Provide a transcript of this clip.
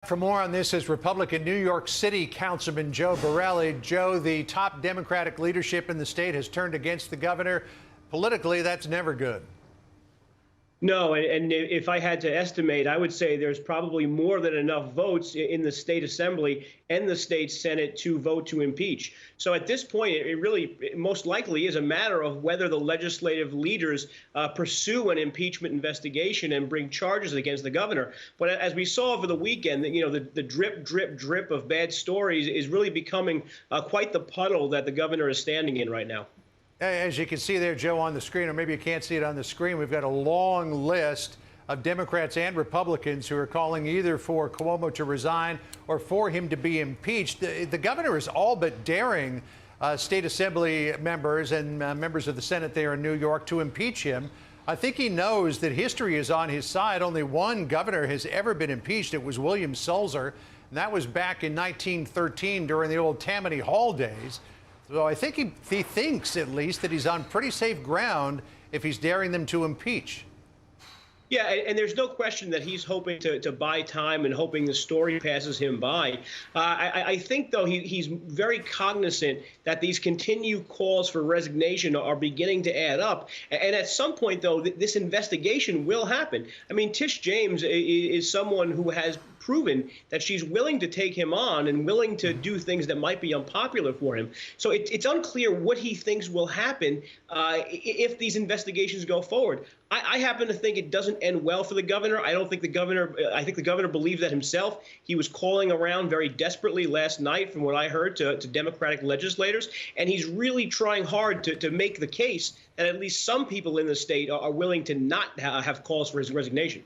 For more on this is Republican New York City Councilman Joe Borelli. Joe, the top Democratic leadership in the state has turned against the governor. Politically, that's never good. No, and if I had to estimate, I would say there's probably more than enough votes in the state assembly and the state senate to vote to impeach. So at this point, it most likely is a matter of whether the legislative leaders pursue an impeachment investigation and bring charges against the governor. But as we saw over the weekend, the drip, drip, drip of bad stories is really becoming quite the puddle that the governor is standing in right now. As you can see there, Joe, on the screen, or maybe you can't see it on the screen, we've got a long list of Democrats and Republicans who are calling either for Cuomo to resign or for him to be impeached. The governor is all but daring state assembly members and members of the Senate there in New York to impeach him. I think he knows that history is on his side. Only one governor has ever been impeached. It was William Sulzer, and that was back in 1913 during the old Tammany Hall days. So I think he thinks, at least, that he's on pretty safe ground if he's daring them to impeach. Yeah, and there's no question that he's hoping to buy time and hoping the story passes him by. I think, though, he's very cognizant that these continued calls for resignation are beginning to add up. And at some point, though, this investigation will happen. I mean, Tish James is someone who has proven that she's willing to take him on and willing to do things that might be unpopular for him. So it's unclear what he thinks will happen if these investigations go forward. I happen to think it doesn't end well for the governor. I think the governor believes that himself. He was calling around very desperately last night, from what I heard, to Democratic legislators, and he's really trying hard to make the case that at least some people in the state are willing to not have calls for his resignation.